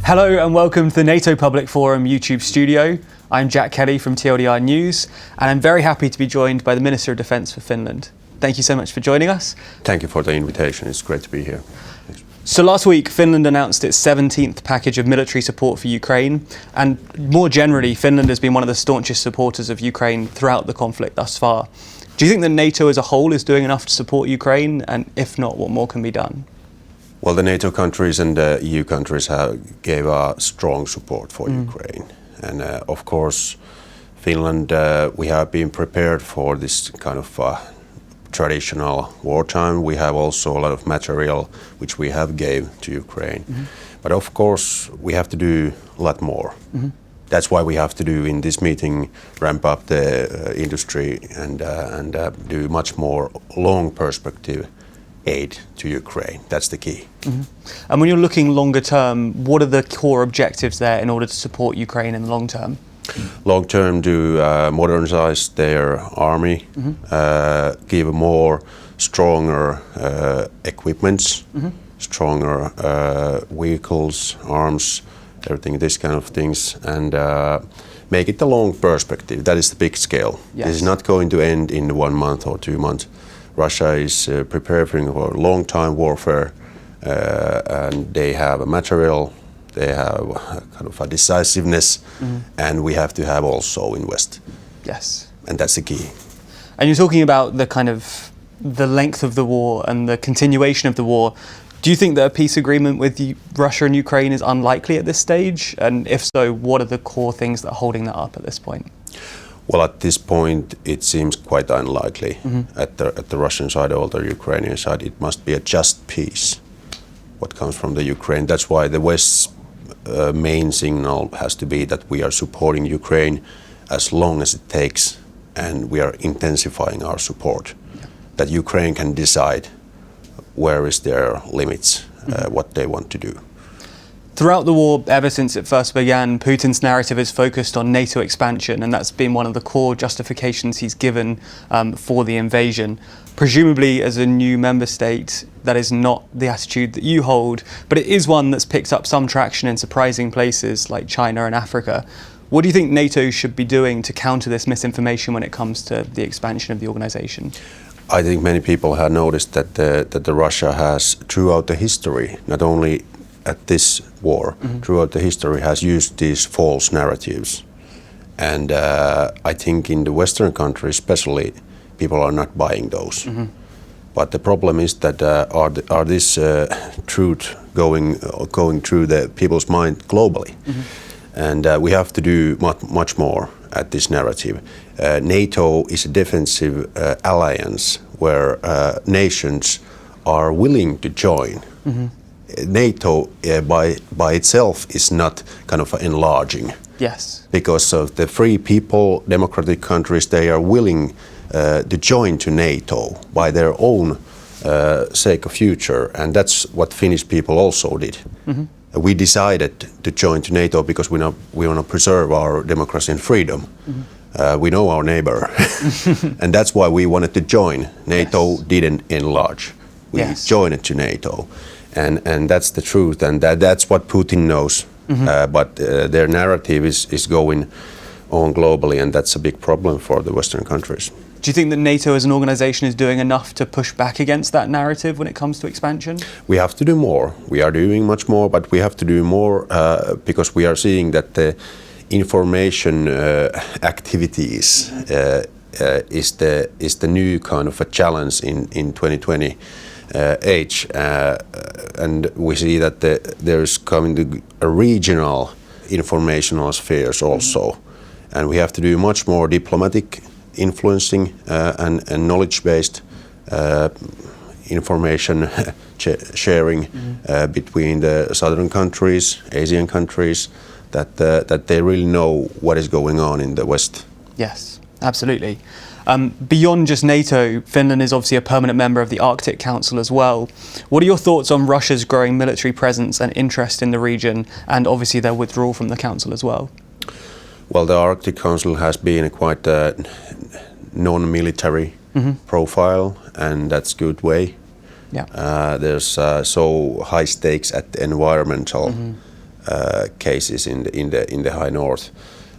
Hello and welcome to the NATO Public Forum YouTube studio. I'm Jack Kelly from TLDI News, and I'm very happy to be joined by the Minister of Defence for Finland. Thank you so much for joining us. Thank you for the invitation. It's great to be here. So last week, Finland announced its 17th package of military support for Ukraine, and more generally, Finland has been one of the staunchest supporters of Ukraine throughout the conflict thus far. Do you think that NATO as a whole is doing enough to support Ukraine, and if not, what more can be done? Well, the NATO countries and the EU countries gave strong support for Ukraine. And of course, Finland, we have been prepared for this kind of traditional wartime. We have also a lot of material which we have gave to Ukraine. But of course, we have to do a lot more. That's why we have to do in this meeting, ramp up the industry and do much more long perspective aid to Ukraine. That's the key. And when you're looking longer term, what are the core objectives there in order to support Ukraine in the long term? Long term, to modernize their army, give more stronger equipments, stronger vehicles, arms, everything, this kind of things, and make it a long perspective. That is the big scale. Yes. This is not going to end in 1 month or 2 months. Russia is preparing for long-time warfare, and they have a material, they have a kind of a decisiveness, and we have to have also invest. Yes. And that's the key. And you're talking about the kind of the length of the war and the continuation of the war. Do you think that a peace agreement with Russia and Ukraine is unlikely at this stage? And if so, what are the core things that are holding that up at this point? Well, at this point, it seems quite unlikely. At the Russian side or the Ukrainian side, it must be a just peace, what comes from the Ukraine. That's why the West's main signal has to be that we are supporting Ukraine as long as it takes, and we are intensifying our support. That Ukraine can decide where is their limits, what they want to do. Throughout the war, ever since it first began, Putin's narrative is focused on NATO expansion, and that's been one of the core justifications he's given for the invasion. Presumably, as a new member state, that is not the attitude that you hold, but it is one that's picked up some traction in surprising places like China and Africa. What do you think NATO should be doing to counter this misinformation when it comes to the expansion of the organisation? I think many people have noticed that Russia has, throughout the history, not only at this war, throughout the history, has used these false narratives. And I think in the Western countries especially, people are not buying those. But the problem is that are this truth going through the people's mind globally? And we have to do much more at this narrative. NATO is a defensive alliance where nations are willing to join. NATO by itself is not kind of enlarging. Yes. Because of the free people, democratic countries, they are willing to join to NATO by their own sake of future, and that's what Finnish people also did. We decided to join to NATO because we want to preserve our democracy and freedom. We know our neighbor, and that's why we wanted to join. NATO didn't enlarge. We joined to NATO. And that's the truth, and that's what Putin knows. But their narrative is going on globally, and that's a big problem for the Western countries. Do you think that NATO as an organisation is doing enough to push back against that narrative when it comes to expansion? We have to do more. We are doing much more, but we have to do more because we are seeing that the information activities is the new kind of a challenge in 2020. Age, and we see that there is coming to a regional informational spheres also, and we have to do much more diplomatic influencing and knowledge-based information sharing between the southern countries, Asian countries, that they really know what is going on in the West. Yes, absolutely. Beyond just NATO, Finland is obviously a permanent member of the Arctic Council as well. What are your thoughts on Russia's growing military presence and interest in the region, and obviously their withdrawal from the Council as well? Well, the Arctic Council has been a quite non-military profile, and that's a good way. Yeah. There's so high stakes at the environmental cases in the high north.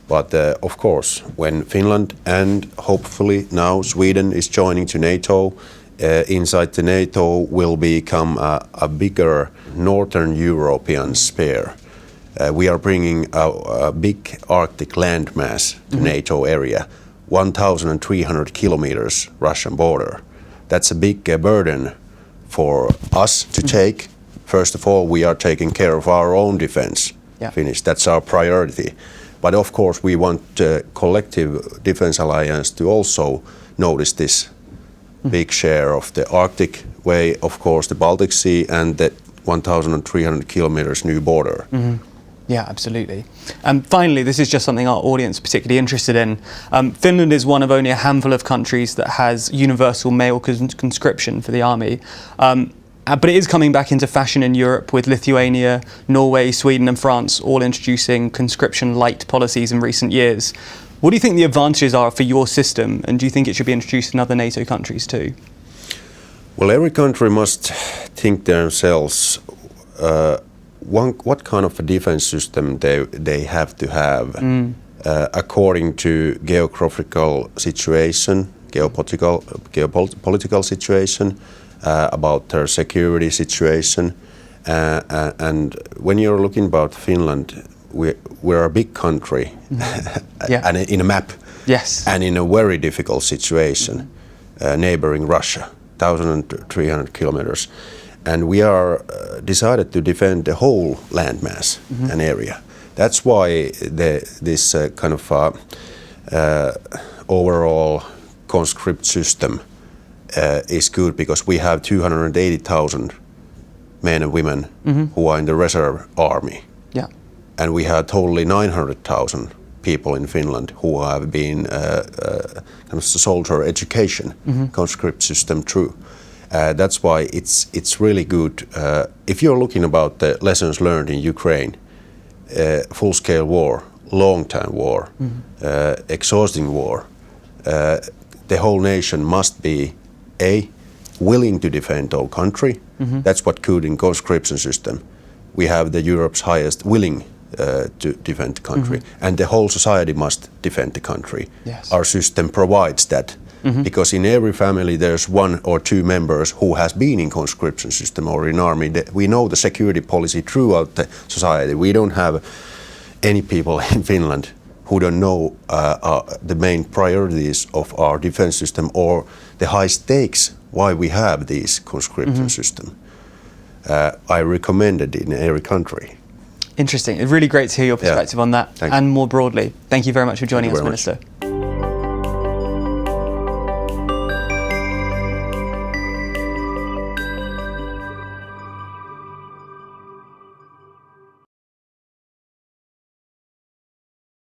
But of course, when Finland and hopefully now Sweden is joining to NATO, inside the NATO will become a bigger Northern European sphere. We are bringing a big Arctic landmass to NATO area, 1,300 kilometers Russian border. That's a big burden for us to take. First of all, we are taking care of our own defense. Finnish, that's our priority. But of course, we want collective defense alliance to also notice this big share of the Arctic way, of course, the Baltic Sea and the 1,300 kilometers new border. Yeah, absolutely. Finally, this is just something our audience are particularly interested in. Finland is one of only a handful of countries that has universal male conscription for the army. But it is coming back into fashion in Europe, with Lithuania, Norway, Sweden and France all introducing conscription-light policies in recent years. What do you think the advantages are for your system, and do you think it should be introduced in other NATO countries too? Well, every country must think themselves what kind of a defense system they have to have according to geographical situation, geopolitical situation, about their security situation. And when you're looking about Finland, we're a big country and in a map, and in a very difficult situation, neighboring Russia, 1,300 kilometers. And we are decided to defend the whole landmass and area. That's why this kind of overall conscript system is good, because we have 280,000 men and women who are in the reserve army. And we have totally 900,000 people in Finland who have been kind of soldier education conscript system through. That's why it's really good. If you're looking about the lessons learned in Ukraine, full-scale war, long-term war, exhausting war, the whole nation must be willing to defend our country. That's what good in conscription system. We have the Europe's highest willing to defend the country, and the whole society must defend the country. Our system provides that, because in every family there's one or two members who has been in conscription system or in army. We know the security policy throughout the society. We don't have any people in Finland who don't know the main priorities of our defense system or the high stakes why we have this conscription system. I recommend it in every country. Interesting. It's really great to hear your perspective on that. Thanks. And more broadly. Thank you very much for joining us, Minister.